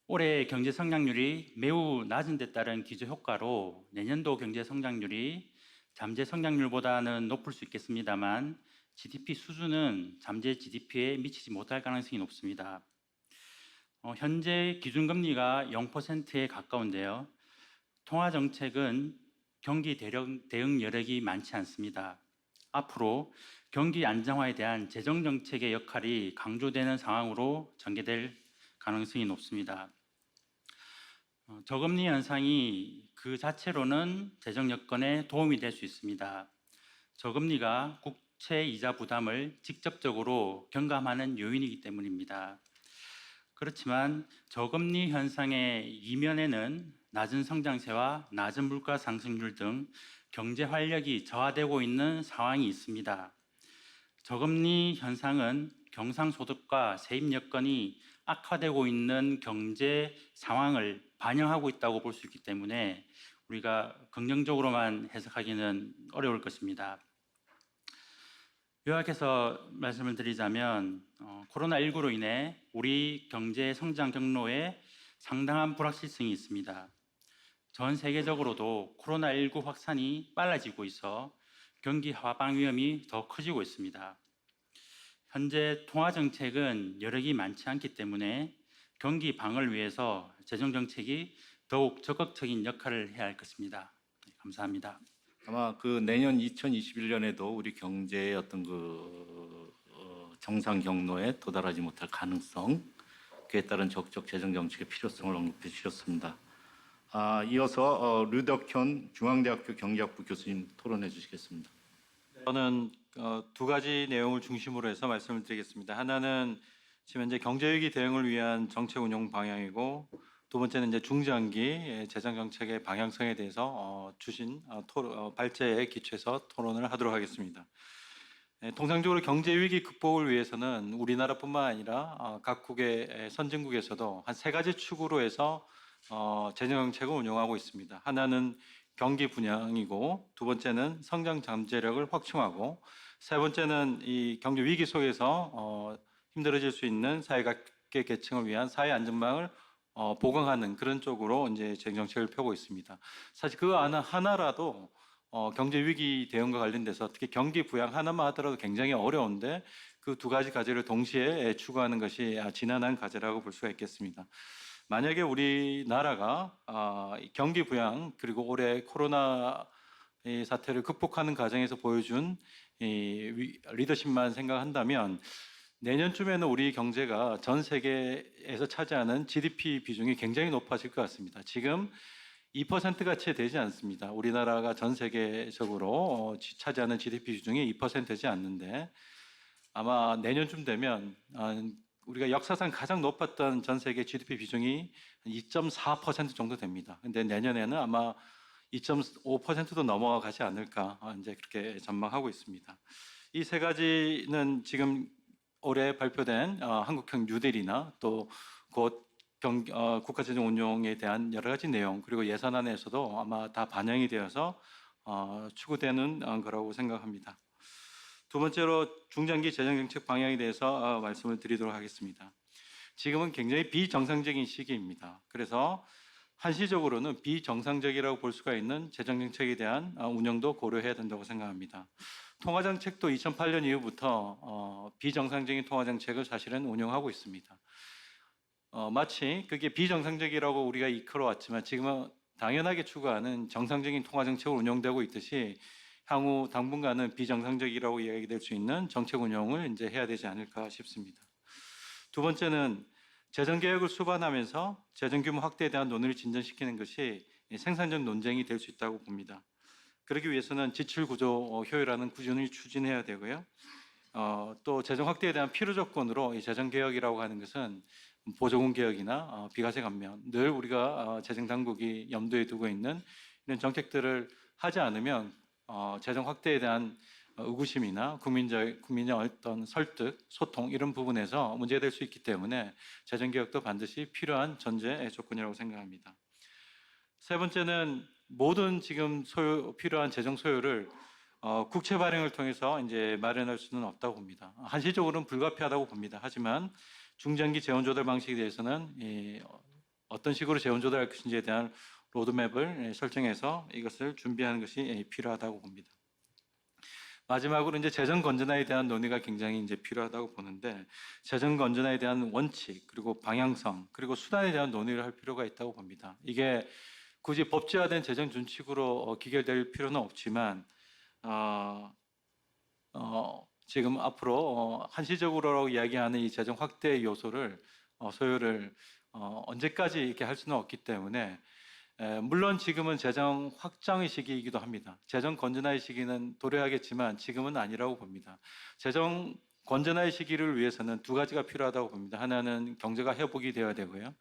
올해 경제 성장률이 매우 낮은 데 따른 기저 효과로 내년도 경제 성장률이 잠재 성장률보다는 높을 수 있겠습니다만 GDP 수준은 잠재 GDP에 미치지 못할 가능성이 높습니다. 현재 기준금리가 0%에 가까운데요. 통화정책은 경기 대응 여력이 많지 않습니다. 앞으로 경기 안정화에 대한 재정정책의 역할이 강조되는 상황으로 전개될 가능성이 높습니다. 저금리 현상이 그 자체로는 재정 여건에 도움이 될 수 있습니다. 저금리가 국채 이자 부담을 직접적으로 경감하는 요인이기 때문입니다. 그렇지만 저금리 현상의 이면에는 낮은 성장세와 낮은 물가 상승률 등 경제 활력이 저하되고 있는 상황이 있습니다. 저금리 현상은 경상소득과 세입 여건이 악화되고 있는 경제 상황을 반영하고 있다고 볼 수 있기 때문에 우리가 긍정적으로만 해석하기는 어려울 것입니다. 요약해서 말씀을 드리자면 코로나19로 인해 우리 경제 성장 경로에 상당한 불확실성이 있습니다. 전 세계적으로도 코로나19 확산이 빨라지고 있어 경기 하방 위험이 더 커지고 있습니다. 현재 통화정책은 여력이 많지 않기 때문에 경기 방어를 위해서 재정정책이 더욱 적극적인 역할을 해야 할 것입니다. 감사합니다. 아마 그 내년 2021년에도 우리 경제의 어떤 정상 경로에 도달하지 못할 가능성, 그에 따른 적극적 재정 정책의 필요성을 언급해 주셨습니다. 이어서 류덕현 중앙대학교 경제학부 교수님 토론해 주시겠습니다. 저는 두 가지 내용을 중심으로 해서 말씀을 드리겠습니다. 하나는 지금 현재 경제위기 대응을 위한 정책 운용 방향이고, 두 번째는 이제 중장기 재정 정책의 방향성에 대해서 주신 발제에 기초해서 토론을 하도록 하겠습니다. 통상적으로 경제 위기 극복을 위해서는 우리나라뿐만 아니라 각국의 선진국에서도 한 세 가지 축으로 해서 재정 정책을 운용하고 있습니다. 하나는 경기 분양이고, 두 번째는 성장 잠재력을 확충하고, 세 번째는 이 경제 위기 속에서 힘들어질 수 있는 사회각계 계층을 위한 사회 안전망을 보강하는 그런 쪽으로 이제 재정 정책을 펴고 있습니다. 사실 그 하나라도 경제 위기 대응과 관련돼서 특히 경기 부양 하나만 하더라도 굉장히 어려운데, 그 두 가지 과제를 동시에 추구하는 것이 지난한 과제라고 볼 수가 있겠습니다. 만약에 우리나라가 경기 부양 그리고 올해 코로나 사태를 극복하는 과정에서 보여준 리더십만 생각한다면, 내년쯤에는 우리 경제가 전 세계에서 차지하는 GDP 비중이 굉장히 높아질 것 같습니다. 지금 2%가 채 되지 않습니다. 우리나라가 전 세계적으로 차지하는 GDP 비중이 2%지 않는데, 아마 내년쯤 되면 우리가 역사상 가장 높았던 전 세계 GDP 비중이 2.4% 정도 됩니다. 근데 내년에는 아마 2.5%도 넘어가지 않을까 이제 그렇게 전망하고 있습니다. 이 세 가지는 지금 올해 발표된 한국형 뉴딜이나 또 곧 국가재정 운용에 대한 여러 가지 내용, 그리고 예산안에서도 아마 다 반영이 되어서 추구되는 거라고 생각합니다. 두 번째로 중장기 재정정책 방향에 대해서 말씀을 드리도록 하겠습니다. 지금은 굉장히 비정상적인 시기입니다. 그래서 한시적으로는 비정상적이라고 볼 수가 있는 재정 정책에 대한 운영도 고려해야 된다고 생각합니다. 통화 정책도 2008년 이후부터 비정상적인 통화 정책을 사실은 운영하고 있습니다. 마치 그게 비정상적이라고 우리가 이끌어왔지만 지금은 당연하게 추구하는 정상적인 통화 정책으로 운영되고 있듯이 향후 당분간은 비정상적이라고 이야기될 수 있는 정책 운영을 이제 해야 되지 않을까 싶습니다. 두 번째는 재정 개혁을 수반하면서 재정 규모 확대에 대한 논의를 진전시키는 것이 생산적 논쟁이 될 수 있다고 봅니다. 그러기 위해서는 지출 구조 효율화는 꾸준히 추진해야 되고요. 또 재정 확대에 대한 필요 조건으로 이 재정 개혁이라고 하는 것은 보조금 개혁이나 비과세 감면, 늘 우리가 재정 당국이 염두에 두고 있는 이런 정책들을 하지 않으면 재정 확대에 대한 의구심이나 국민의 어떤 설득, 소통 이런 부분에서 문제될 수 있기 때문에 재정 개혁도 반드시 필요한 전제 조건이라고 생각합니다. 세 번째는 모든 지금 필요한 재정 소요를 국채 발행을 통해서 이제 마련할 수는 없다고 봅니다. 한시적으로는 불가피하다고 봅니다. 하지만 중장기 재원 조달 방식에 대해서는 어떤 식으로 재원 조달할 것인지에 대한 로드맵을 설정해서 이것을 준비하는 것이 필요하다고 봅니다. 마지막으로 이제 재정 건전화에 대한 논의가 굉장히 이제 필요하다고 보는데 재정 건전화에 대한 원칙 그리고 방향성 그리고 수단에 대한 논의를 할 필요가 있다고 봅니다. 이게 굳이 법제화된 재정 준칙으로 기결될 필요는 없지만 지금 앞으로 한시적으로 이야기하는 이 재정 확대 요소를 소요를 언제까지 이렇게 할 수는 없기 때문에 물론 지금은 재정 확장의 시기이기도 합니다. 재정 건전화의 시기는 도래하겠지만 지금은 아니라고 봅니다. 재정 건전화의 시기를 위해서는 두 가지가 필요하다고 봅니다. 하나는 경제가 회복이 되어야 되고요.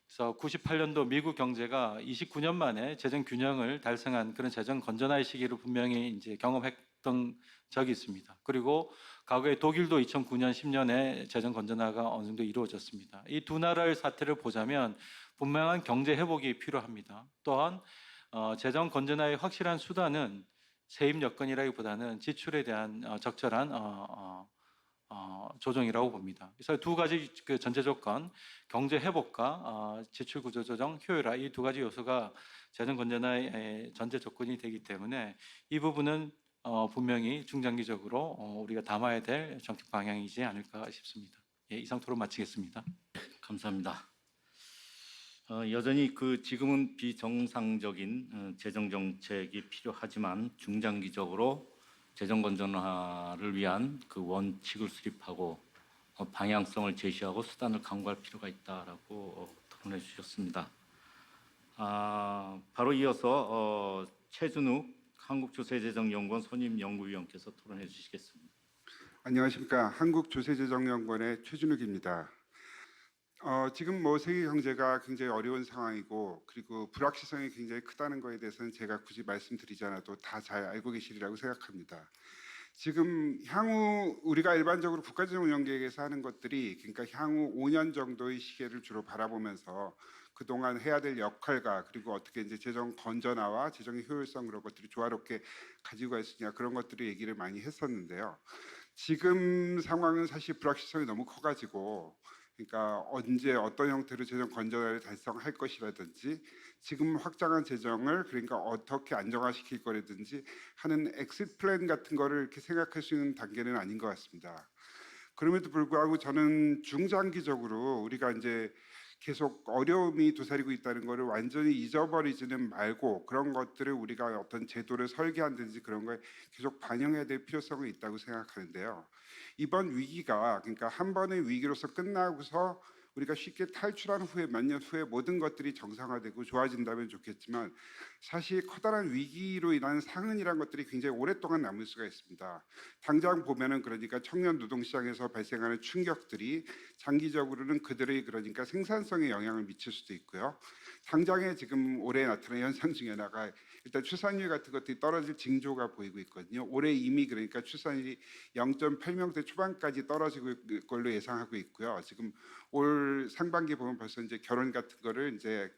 그래서 98년도 미국 경제가 29년 만에 재정 균형을 달성한 그런 재정 건전화의 시기를 분명히 이제 경험했던 적이 있습니다. 그리고 과거에 독일도 2009년, 10년에 재정 건전화가 어느 정도 이루어졌습니다. 이 두 나라의 사태를 보자면 분명한 경제 회복이 필요합니다. 또한 재정 건전화의 확실한 수단은 세입 여건이라기보다는 지출에 대한 적절한 조정이라고 봅니다. 그래서 두 가지 그 전제 조건, 경제 회복과 지출 구조 조정 효율화 이 두 가지 요소가 재정 건전화의 전제 조건이 되기 때문에 이 부분은 분명히 중장기적으로 우리가 담아야 될 정책 방향이지 않을까 싶습니다. 예, 이상 토론 마치겠습니다. 감사합니다. 여전히 지금은 비정상적인 재정 정책이 필요하지만 중장기적으로 재정 건전화를 위한 그 원칙을 수립하고 방향성을 제시하고 수단을 강구할 필요가 있다라고 토론해 주셨습니다. 바로 이어서 최준욱 한국조세재정연구원 선임연구위원께서 토론해 주시겠습니다. 안녕하십니까. 한국조세재정연구원의 최준욱입니다. 지금 세계 경제가 굉장히 어려운 상황이고 그리고 불확실성이 굉장히 크다는 거에 대해서는 제가 굳이 말씀드리지 않아도 다 잘 알고 계시리라고 생각합니다. 지금 향후 우리가 일반적으로 국가재정 운영 계획에서 하는 것들이 그러니까 향후 5년 정도의 시계를 주로 바라보면서 그동안 해야 될 역할과 그리고 어떻게 이제 재정 건전화와 재정의 효율성 그런 것들이 조화롭게 가지고 갈 수 있냐 그런 것들을 얘기를 많이 했었는데요. 지금 상황은 사실 불확실성이 너무 커가지고 그러니까 언제 어떤 형태로 재정 건전화를 달성할 것이라든지 지금 확장한 재정을 그러니까 어떻게 안정화시킬 거라든지 하는 엑시트 플랜 같은 거를 이렇게 생각할 수 있는 단계는 아닌 것 같습니다. 그럼에도 불구하고 저는 중장기적으로 우리가 이제 계속 어려움이 도사리고 있다는 것을 완전히 잊어버리지는 말고 그런 것들을 우리가 어떤 제도를 설계한다든지 그런 거에 계속 반영해야 될 필요성이 있다고 생각하는데요. 이번 위기가 그러니까 한 번의 위기로서 끝나고서 우리가 쉽게 탈출한 후에 몇 년 후에 모든 것들이 정상화되고 좋아진다면 좋겠지만 사실 커다란 위기로 인한 상흔이라는 것들이 굉장히 오랫동안 남을 수가 있습니다. 당장 보면은 그러니까 청년 노동 시장에서 발생하는 충격들이 장기적으로는 그들의 그러니까 생산성에 영향을 미칠 수도 있고요. 당장에 지금 올해 나타난 현상 중에 하나가 일단 출산율 같은 것들이 떨어질 징조가 보이고 있거든요. 올해 이미 그러니까 출산율이 0.8명대 초반까지 떨어지고 있을 걸로 예상하고 있고요. 지금 올 상반기 보면 벌써 이제 결혼 같은 거를 이제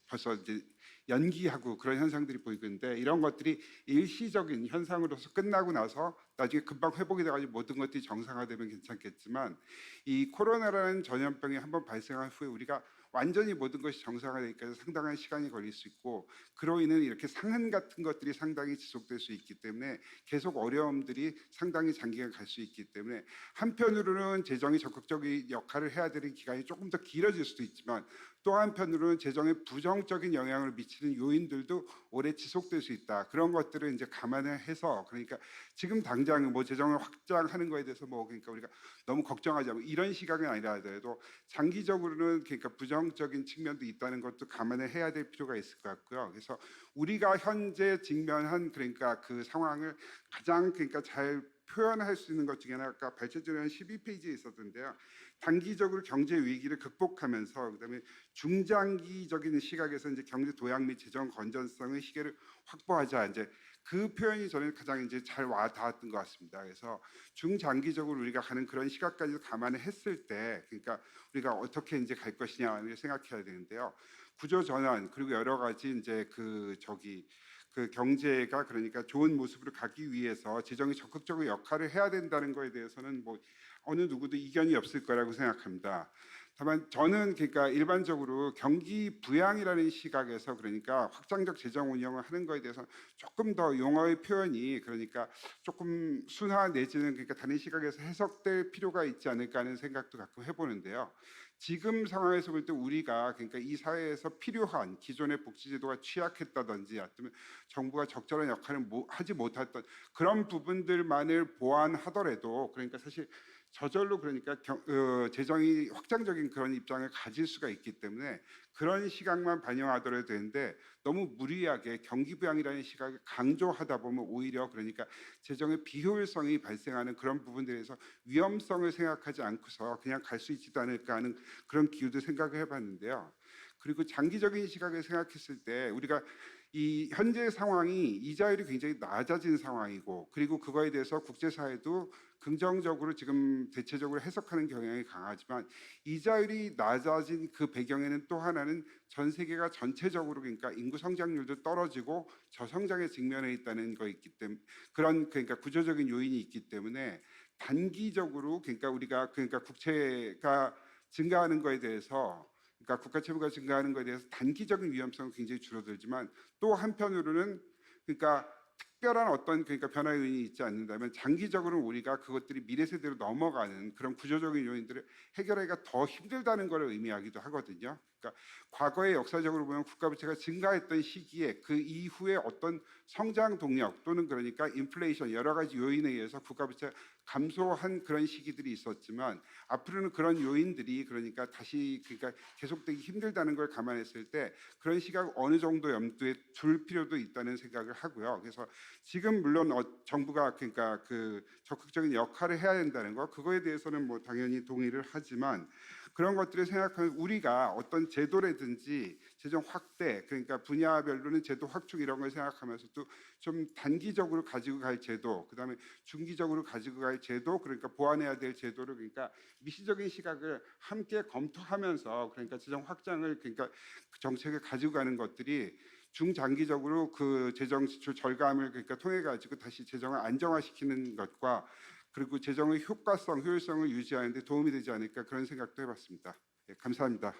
벌써 이제 연기하고 그런 현상들이 보이고 있는데 이런 것들이 일시적인 현상으로서 끝나고 나서 나중에 금방 회복이 돼가지고 모든 것들이 정상화되면 괜찮겠지만 이 코로나라는 전염병이 한번 발생한 후에 우리가 완전히 모든 것이 정상화되기까지 상당한 시간이 걸릴 수 있고 그로 인해 이렇게 상흔 같은 것들이 상당히 지속될 수 있기 때문에 계속 어려움들이 상당히 장기간 갈 수 있기 때문에 한편으로는 재정이 적극적인 역할을 해야 되는 기간이 조금 더 길어질 수도 있지만 또 한편으로는 재정에 부정적인 영향을 미치는 요인들도 오래 지속될 수 있다. 그런 것들을 이제 감안을 해서 그러니까 지금 당장 뭐 재정을 확장하는 거에 대해서 뭐 그러니까 우리가 너무 걱정하지 않고 이런 시각은 아니라 하더라도 장기적으로는 그러니까 부정적인 측면도 있다는 것도 감안을 해야 될 필요가 있을 것 같고요. 그래서 우리가 현재 직면한 그러니까 그 상황을 가장 그러니까 잘 표현할 수 있는 것 중에 하나가 아까 발췌자료 12페이지에 있었던데요. 단기적으로 경제 위기를 극복하면서 그다음에 중장기적인 시각에서 이제 경제 도약 및 재정 건전성의 시계를 확보하자 이제 그 표현이 저는 가장 이제 잘 와닿았던 것 같습니다. 그래서 중장기적으로 우리가 가는 그런 시각까지 감안을 했을 때, 그러니까 우리가 어떻게 이제 갈 것이냐를 생각해야 되는데요. 구조 전환 그리고 여러 가지 이제 그 경제가 그러니까 좋은 모습으로 가기 위해서 재정이 적극적으로 역할을 해야 된다는 거에 대해서는 뭐 어느 누구도 이견이 없을 거라고 생각합니다. 다만 저는 그러니까 일반적으로 경기 부양이라는 시각에서 그러니까 확장적 재정 운영을 하는 거에 대해서 조금 더 용어의 표현이 그러니까 조금 순화 내지는 그러니까 다른 시각에서 해석될 필요가 있지 않을까 하는 생각도 가끔 해보는데요. 지금 상황에서 볼 때 우리가 그러니까 이 사회에서 필요한 기존의 복지제도가 취약했다든지 아니면 정부가 적절한 역할을 하지 못했던 그런 부분들만을 보완하더라도 그러니까 사실 저절로 그러니까 재정이 확장적인 그런 입장을 가질 수가 있기 때문에 그런 시각만 반영하더라도 되는데 너무 무리하게 경기 부양이라는 시각을 강조하다 보면 오히려 그러니까 재정의 비효율성이 발생하는 그런 부분들에서 위험성을 생각하지 않고서 그냥 갈 수 있지도 않을까 하는 그런 기후도 생각을 해봤는데요. 그리고 장기적인 시각을 생각했을 때 우리가 이 현재 상황이 이자율이 굉장히 낮아진 상황이고 그리고 그거에 대해서 국제사회도 긍정적으로 지금 대체적으로 해석하는 경향이 강하지만 이자율이 낮아진 그 배경에는 또 하나는 전 세계가 전체적으로 그러니까 인구 성장률도 떨어지고 저성장에 직면해 있다는 거 있기 때문에 그런 그러니까 구조적인 요인이 있기 때문에 단기적으로 그러니까 우리가 그러니까 국채가 증가하는 거에 대해서 그러니까 국가 채무가 증가하는 것에 대해서 단기적인 위험성은 굉장히 줄어들지만 또 한편으로는 그러니까 특별한 어떤 그러니까 변화 요인이 있지 않는다면 장기적으로는 우리가 그것들이 미래 세대로 넘어가는 그런 구조적인 요인들을 해결하기가 더 힘들다는 것을 의미하기도 하거든요. 그러니까 과거에 역사적으로 보면 국가 부채가 증가했던 시기에 그 이후에 어떤 성장 동력 또는 그러니까 인플레이션 여러 가지 요인에 의해서 국가 부채가 감소한 그런 시기들이 있었지만 앞으로는 그런 요인들이 그러니까 다시 그러니까 계속되기 힘들다는 걸 감안했을 때 그런 시각 어느 정도 염두에 둘 필요도 있다는 생각을 하고요. 그래서 지금 물론 정부가 그러니까 그 적극적인 역할을 해야 된다는 거 그거에 대해서는 뭐 당연히 동의를 하지만 그런 것들을 생각하면 우리가 어떤 제도라든지 재정 확대 그러니까 분야별로는 제도 확충 이런 걸 생각하면서도 좀 단기적으로 가지고 갈 제도 그다음에 중기적으로 가지고 갈 제도 그러니까 보완해야 될 제도를 그러니까 미시적인 시각을 함께 검토하면서 그러니까 재정 확장을 그러니까 그 정책을 가지고 가는 것들이 중장기적으로 그 재정 지출 절감을 그러니까 통해 가지고 다시 재정을 안정화시키는 것과 그리고 재정의 효과성, 효율성을 유지하는 데 도움이 되지 않을까 그런 생각도 해봤습니다. 네, 감사합니다.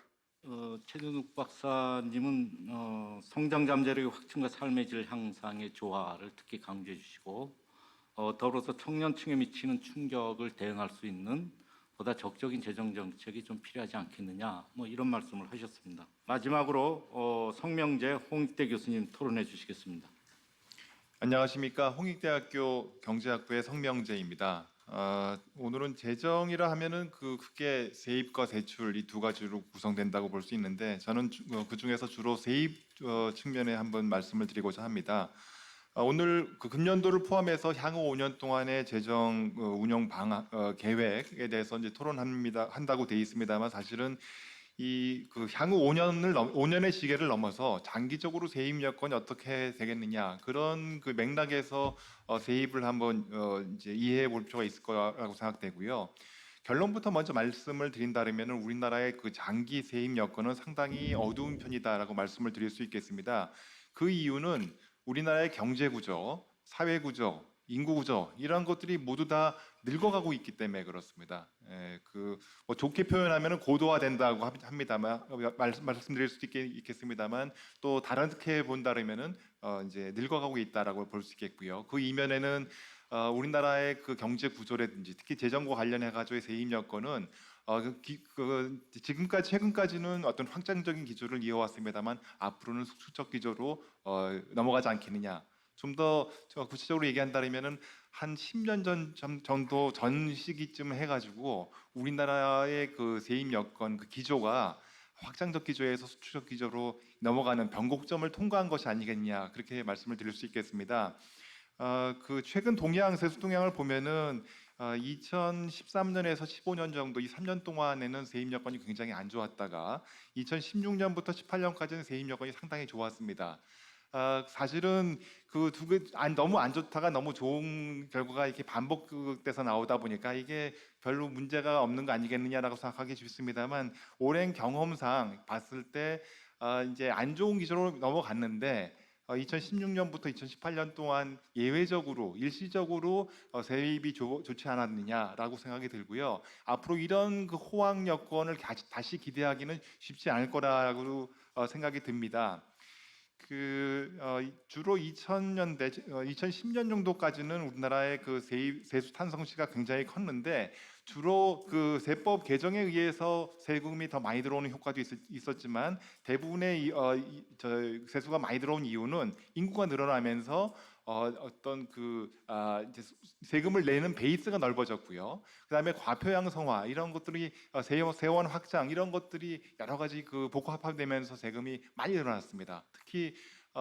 최준욱 박사님은 성장 잠재력의 확충과 삶의 질 향상의 조화를 특히 강조해 주시고 더불어서 청년층에 미치는 충격을 대응할 수 있는 보다 적극적인 재정 정책이 좀 필요하지 않겠느냐 뭐 이런 말씀을 하셨습니다. 마지막으로 성명재 홍익대 교수님 토론해 주시겠습니다. 안녕하십니까. 홍익대학교 경제학부의 성명재입니다. 오늘은 재정이라 하면은 크게 세입과 세출 이 두 가지로 구성된다고 볼 수 있는데 저는 그 중에서 주로 세입 측면에 한번 말씀을 드리고자 합니다. 오늘 그 금년도를 포함해서 향후 5년 동안의 재정 운영 계획에 대해서 이제 한다고 되어 있습니다만 사실은 향후 5년의 시계를 넘어서 장기적으로 세입 여건이 어떻게 되겠느냐 그런 그 맥락에서 세입을 한번 이제 이해해 볼 필요가 있을 거라고 생각되고요. 결론부터 먼저 말씀을 드린다면 우리나라의 그 장기 세입 여건은 상당히 어두운 편이다라고 말씀을 드릴 수 있겠습니다. 그 이유는 우리나라의 경제 구조, 사회 구조, 인구 구조 이런 것들이 모두 다 늙어가고 있기 때문에 그렇습니다. 그뭐 좋게 표현하면은 고도화된다고 합니다만 말씀드릴 수도 있겠습니다만 또 다르게 본다면은 이제 늙어가고 있다라고 볼 수 있겠고요. 그 이면에는 우리나라의 그 경제 구조라든지 특히 재정과 관련해 가지고의 세입 여건은 지금까지 최근까지는 어떤 확장적인 기조를 이어왔습니다만 앞으로는 수축적 기조로 넘어가지 않겠느냐. 좀 더 구체적으로 얘기한다면은 한 10년 전 정도 전 시기쯤 해가지고 우리나라의 그 세입 여건 그 기조가 확장적 기조에서 수축적 기조로 넘어가는 변곡점을 통과한 것이 아니겠냐 그렇게 말씀을 드릴 수 있겠습니다. 그 최근 동향 세수 동향을 보면은 2013년에서 15년 정도 이 3년 동안에는 세입 여건이 굉장히 안 좋았다가 2016년부터 18년까지는 세입 여건이 상당히 좋았습니다. 사실은 그 두 개 너무 안 좋다가 너무 좋은 결과가 이렇게 반복돼서 나오다 보니까 이게 별로 문제가 없는 거 아니겠느냐라고 생각하기 쉽습니다만 오랜 경험상 봤을 때 이제 안 좋은 기조로 넘어갔는데 2016년부터 2018년 동안 예외적으로 일시적으로 세입이 좋지 않았느냐라고 생각이 들고요. 앞으로 이런 그 호황 여건을 다시 기대하기는 쉽지 않을 거라고 생각이 듭니다. 주로 2000년대, 2010년 정도까지는 우리나라의 그 세수 탄성시가 굉장히 컸는데 주로 그 세법 개정에 의해서 세금이 더 많이 들어오는 효과도 있었지만 대부분의 세수가 많이 들어온 이유는 인구가 늘어나면서 어떤 이제 세금을 내는 베이스가 넓어졌고요. 그다음에 과표 양성화 이런 것들이 세원 확장 이런 것들이 여러 가지 그 복합화되면서 세금이 많이 늘어났습니다. 특히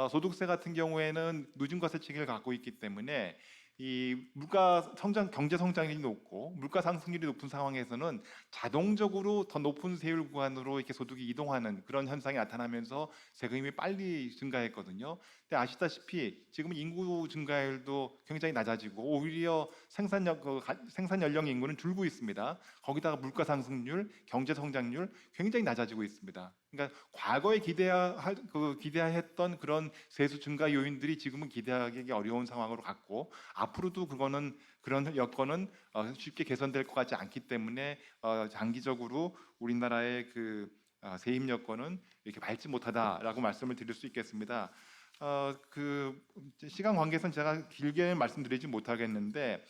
소득세 같은 경우에는 누진과세 체계를 갖고 있기 때문에 이 물가 성장 경제 성장률이 높고 물가 상승률이 높은 상황에서는 자동적으로 더 높은 세율 구간으로 이렇게 소득이 이동하는 그런 현상이 나타나면서 세금이 빨리 증가했거든요. 근데 아시다시피 지금 인구 증가율도 굉장히 낮아지고 오히려 생산 연령 인구는 줄고 있습니다. 거기다가 물가 상승률, 경제 성장률 굉장히 낮아지고 있습니다. 그러니까 과거에 기대했던 그런 세수 증가 요인들이 지금은 기대하기 어려운 상황으로 갔고 앞으로도 그런 여건은 쉽게 개선될 것 같지 않기 때문에 장기적으로 우리나라의 그 세입 여건은 이렇게 맑지 못하다라고 말씀을 드릴 수 있겠습니다. 그 시간 관계상 제가 길게 말씀드리지 못하겠는데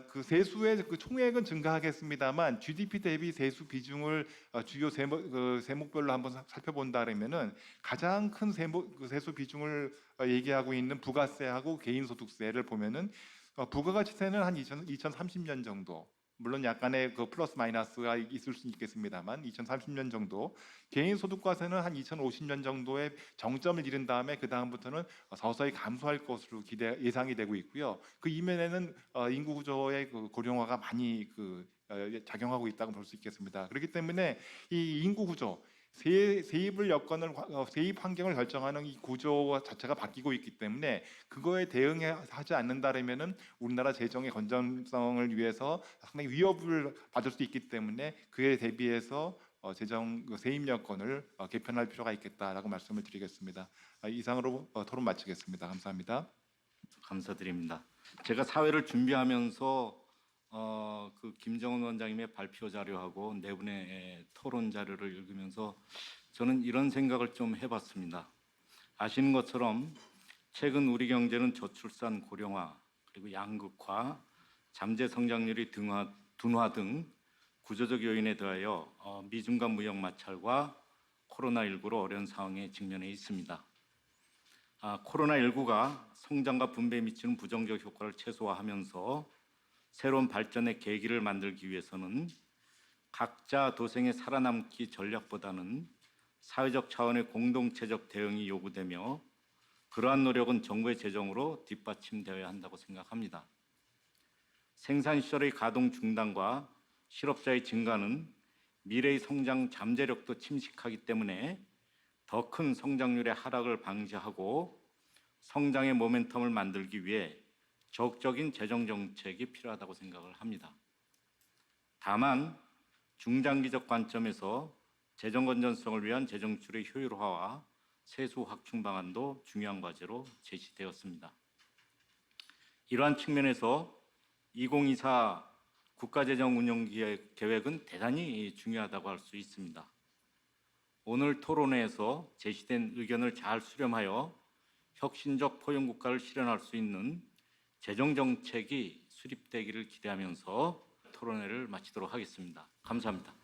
그 세수의 그 총액은 증가하겠습니다만 GDP 대비 세수 비중을 주요 세목별로 한번 살펴본다면은 가장 큰 세수 비중을 얘기하고 있는 부가세하고 개인소득세를 보면은 부가가치세는 한 2030년 정도 물론 약간의 그 플러스 마이너스가 있을 수 있겠습니다만 2030년 정도 개인소득과세는 한 2050년 정도의 정점을 이룬 다음에 그 다음부터는 서서히 감소할 것으로 예상이 되고 있고요. 그 이면에는 인구 구조의 그 고령화가 많이 작용하고 있다고 볼 수 있겠습니다. 그렇기 때문에 이 인구 구조 세입 환경을 결정하는 이 구조 자체가 바뀌고 있기 때문에 그거에 대응하지 않는다면은 우리나라 재정의 건전성을 위해서 상당히 위협을 받을 수 있기 때문에 그에 대비해서 재정 세입 여건을 개편할 필요가 있겠다라고 말씀을 드리겠습니다. 이상으로 토론 마치겠습니다. 감사합니다. 감사드립니다. 제가 사회를 준비하면서 그 김정은 원장님의 발표 자료하고 네 분의 토론 자료를 읽으면서 저는 이런 생각을 좀 해봤습니다. 아시는 것처럼 최근 우리 경제는 저출산 고령화 그리고 양극화, 잠재 성장률이 둔화 등 구조적 요인에 더하여 미중 간 무역 마찰과 코로나19로 어려운 상황에 직면해 있습니다. 코로나19가 성장과 분배에 미치는 부정적 효과를 최소화하면서 새로운 발전의 계기를 만들기 위해서는 각자 도생에 살아남기 전략보다는 사회적 차원의 공동체적 대응이 요구되며 그러한 노력은 정부의 재정으로 뒷받침되어야 한다고 생각합니다. 생산시설의 가동 중단과 실업자의 증가는 미래의 성장 잠재력도 침식하기 때문에 더 큰 성장률의 하락을 방지하고 성장의 모멘텀을 만들기 위해 적극적인 재정 정책이 필요하다고 생각을 합니다. 다만 중장기적 관점에서 재정 건전성을 위한 재정 지출의 효율화와 세수 확충 방안도 중요한 과제로 제시되었습니다. 이러한 측면에서 2024 국가재정 운영 계획은 대단히 중요하다고 할 수 있습니다. 오늘 토론회에서 제시된 의견을 잘 수렴하여 혁신적 포용국가를 실현할 수 있는 재정정책이 수립되기를 기대하면서 토론회를 마치도록 하겠습니다. 감사합니다.